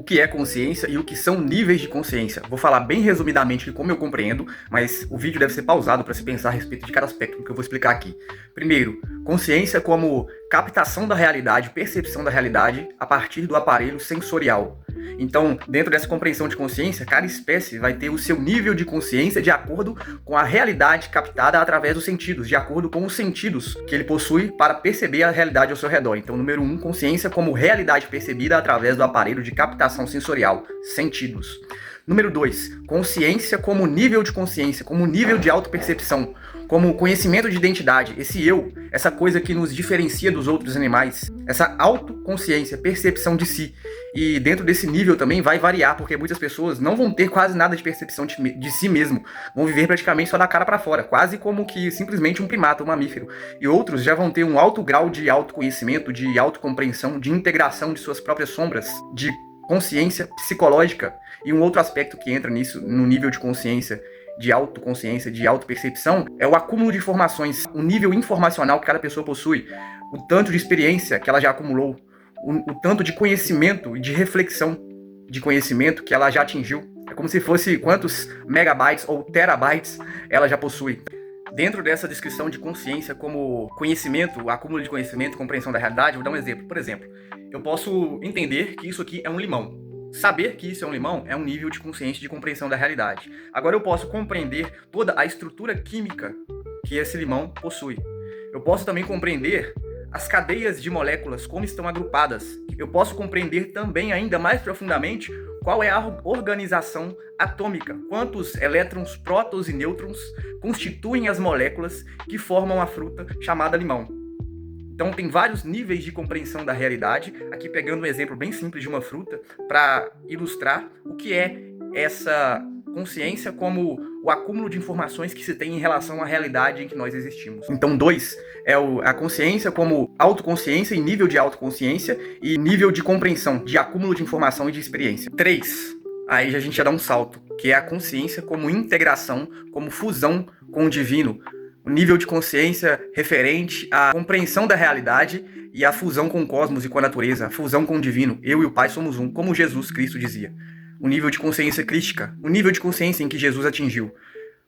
o que é consciência e o que são níveis de consciência. Vou falar bem resumidamente de como eu compreendo, mas o vídeo deve ser pausado para se pensar a respeito de cada aspecto que eu vou explicar aqui. Primeiro, consciência como captação da realidade, percepção da realidade a partir do aparelho sensorial. Então, dentro dessa compreensão de consciência, cada espécie vai ter o seu nível de consciência de acordo com a realidade captada através dos sentidos, de acordo com os sentidos que ele possui para perceber a realidade ao seu redor. Então, número 1, consciência como realidade percebida através do aparelho de captação sensorial, sentidos. Número 2, consciência como nível de consciência, como nível de autopercepção, como conhecimento de identidade, esse eu, essa coisa que nos diferencia dos outros animais, essa autoconsciência, percepção de si. E dentro desse nível também vai variar, porque muitas pessoas não vão ter quase nada de percepção de si mesmo, vão viver praticamente só da cara para fora, quase como que simplesmente um primata, um mamífero. E outros já vão ter um alto grau de autoconhecimento, de autocompreensão, de integração de suas próprias sombras, de consciência psicológica. E um outro aspecto que entra nisso, no nível de consciência, de autoconsciência, de autopercepção, é o acúmulo de informações, o nível informacional que cada pessoa possui, o tanto de experiência que ela já acumulou, o tanto de conhecimento e de reflexão de conhecimento que ela já atingiu. É como se fosse quantos megabytes ou terabytes ela já possui. Dentro dessa descrição de consciência como conhecimento, acúmulo de conhecimento, compreensão da realidade, vou dar um exemplo. Por exemplo, eu posso entender que isso aqui é um limão. Saber que isso é um limão é um nível de consciência de compreensão da realidade. Agora eu posso compreender toda a estrutura química que esse limão possui. Eu posso também compreender as cadeias de moléculas, como estão agrupadas. Eu posso compreender também ainda mais profundamente qual é a organização atômica, quantos elétrons, prótons e nêutrons constituem as moléculas que formam a fruta chamada limão. Então tem vários níveis de compreensão da realidade, aqui pegando um exemplo bem simples de uma fruta, para ilustrar o que é essa consciência como o acúmulo de informações que se tem em relação à realidade em que nós existimos. Então 2 é a consciência como autoconsciência e nível de autoconsciência e nível de compreensão, de acúmulo de informação e de experiência. 3, aí a gente já dá um salto, que é a consciência como integração, como fusão com o divino, o nível de consciência referente à compreensão da realidade e à fusão com o cosmos e com a natureza, a fusão com o divino. Eu e o Pai somos um, como Jesus Cristo dizia. O nível de consciência crística, o nível de consciência em que Jesus atingiu.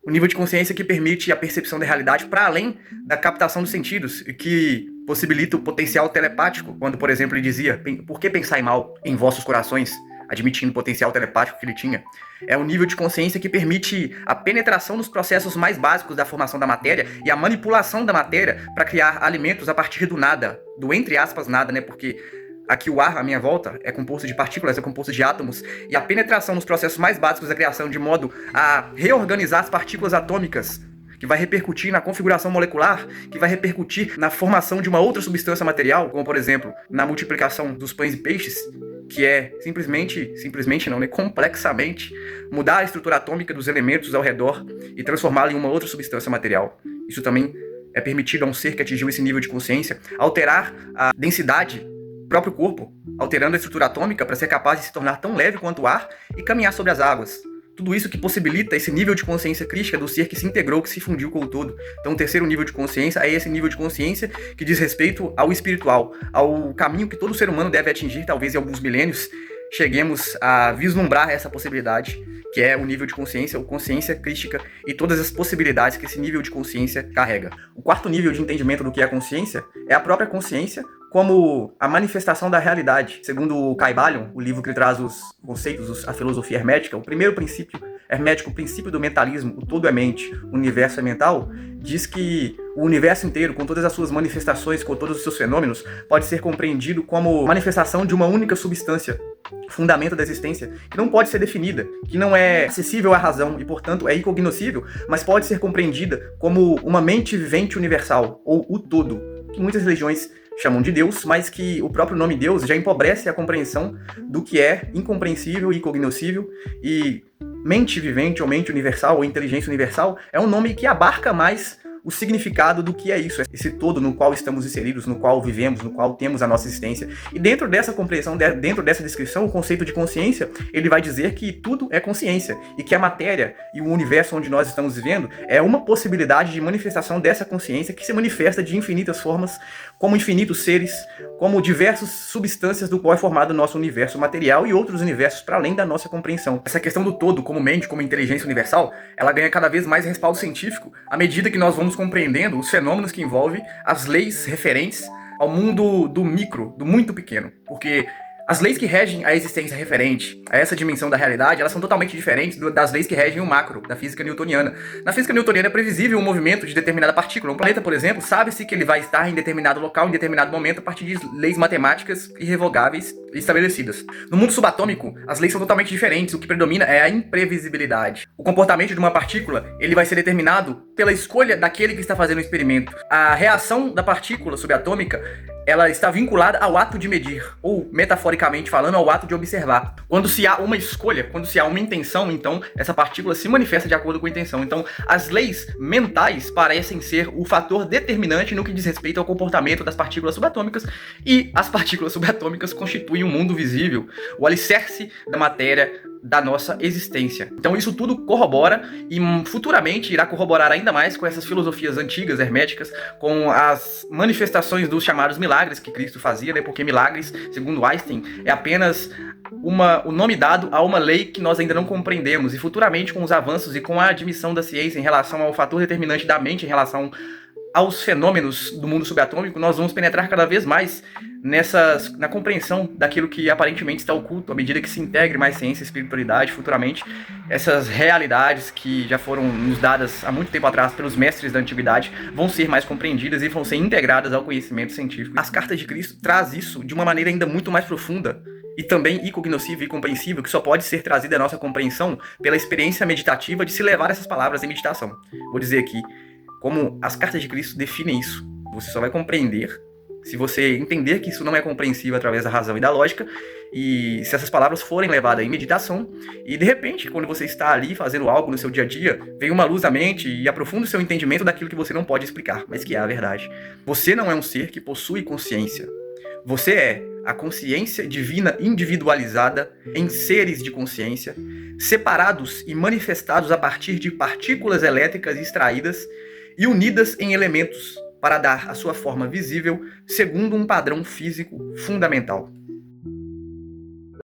O nível de consciência que permite a percepção da realidade para além da captação dos sentidos e que possibilita o potencial telepático, quando, por exemplo, ele dizia: por que pensar mal em vossos corações? Admitindo o potencial telepático que ele tinha. É o nível de consciência que permite a penetração nos processos mais básicos da formação da matéria e a manipulação da matéria para criar alimentos a partir do nada, do entre aspas nada, né? Porque aqui o ar à minha volta é composto de partículas, é composto de átomos, e a penetração nos processos mais básicos da criação de modo a reorganizar as partículas atômicas, que vai repercutir na configuração molecular, que vai repercutir na formação de uma outra substância material, como por exemplo, na multiplicação dos pães e peixes, que é simplesmente não, né? Complexamente mudar a estrutura atômica dos elementos ao redor e transformá-la em uma outra substância material. Isso também é permitido a um ser que atingiu esse nível de consciência, alterar a densidade do próprio corpo, alterando a estrutura atômica para ser capaz de se tornar tão leve quanto o ar e caminhar sobre as águas. Tudo isso que possibilita esse nível de consciência crística do ser que se integrou, que se fundiu com o todo. Então o terceiro nível de consciência é esse nível de consciência que diz respeito ao espiritual, ao caminho que todo ser humano deve atingir, talvez em alguns milênios cheguemos a vislumbrar essa possibilidade, que é o nível de consciência, ou consciência crística, e todas as possibilidades que esse nível de consciência carrega. O quarto nível de entendimento do que é a consciência é a própria consciência como a manifestação da realidade. Segundo o Kybalion, o livro que traz os conceitos, a filosofia hermética, o primeiro princípio hermético, o princípio do mentalismo, o todo é mente, o universo é mental, diz que o universo inteiro, com todas as suas manifestações, com todos os seus fenômenos, pode ser compreendido como manifestação de uma única substância, fundamento da existência, que não pode ser definida, que não é acessível à razão e, portanto, é incognoscível, mas pode ser compreendida como uma mente vivente universal, ou o todo, que muitas religiões chamam de Deus, mas que o próprio nome Deus já empobrece a compreensão do que é incompreensível e incognoscível, e mente vivente ou mente universal ou inteligência universal é um nome que abarca mais o significado do que é isso, esse todo no qual estamos inseridos, no qual vivemos, no qual temos a nossa existência. E dentro dessa compreensão, dentro dessa descrição, o conceito de consciência, ele vai dizer que tudo é consciência e que a matéria e o universo onde nós estamos vivendo é uma possibilidade de manifestação dessa consciência que se manifesta de infinitas formas, como infinitos seres, como diversas substâncias do qual é formado o nosso universo material e outros universos para além da nossa compreensão. Essa questão do todo, como mente, como inteligência universal, ela ganha cada vez mais respaldo científico à medida que nós vamos compreendendo os fenômenos que envolvem as leis referentes ao mundo do micro, do muito pequeno. Porque as leis que regem a existência referente a essa dimensão da realidade, elas são totalmente diferentes das leis que regem o macro, da física newtoniana. Na física newtoniana é previsível o movimento de determinada partícula. Um planeta, por exemplo, sabe-se que ele vai estar em determinado local, em determinado momento, a partir de leis matemáticas irrevogáveis e estabelecidas. No mundo subatômico, as leis são totalmente diferentes. O que predomina é a imprevisibilidade. O comportamento de uma partícula, ele vai ser determinado pela escolha daquele que está fazendo o experimento. A reação da partícula subatômica, ela está vinculada ao ato de medir, ou, metaforicamente falando, ao ato de observar. Quando se há uma escolha, quando se há uma intenção, então, essa partícula se manifesta de acordo com a intenção. Então, as leis mentais parecem ser o fator determinante no que diz respeito ao comportamento das partículas subatômicas, e as partículas subatômicas constituem o mundo visível, o alicerce da matéria da nossa existência. Então isso tudo corrobora e futuramente irá corroborar ainda mais com essas filosofias antigas, herméticas, com as manifestações dos chamados milagres que Cristo fazia, né? Porque milagres, segundo Einstein, é apenas o nome dado a uma lei que nós ainda não compreendemos, e futuramente com os avanços e com a admissão da ciência em relação ao fator determinante da mente, em relação aos fenômenos do mundo subatômico, nós vamos penetrar cada vez mais na compreensão daquilo que aparentemente está oculto, à medida que se integre mais ciência e espiritualidade futuramente. Essas realidades que já foram nos dadas há muito tempo atrás pelos mestres da antiguidade vão ser mais compreendidas e vão ser integradas ao conhecimento científico. As cartas de Cristo traz isso de uma maneira ainda muito mais profunda e também incognoscível e compreensível, que só pode ser trazida à nossa compreensão pela experiência meditativa de se levar essas palavras em meditação. Vou dizer aqui como as cartas de Cristo definem isso. Você só vai compreender se você entender que isso não é compreensível através da razão e da lógica, e se essas palavras forem levadas em meditação, e de repente, quando você está ali fazendo algo no seu dia a dia, vem uma luz à mente e aprofunda o seu entendimento daquilo que você não pode explicar, mas que é a verdade. Você não é um ser que possui consciência. Você é a consciência divina individualizada em seres de consciência, separados e manifestados a partir de partículas elétricas extraídas e unidas em elementos para dar a sua forma visível segundo um padrão físico fundamental.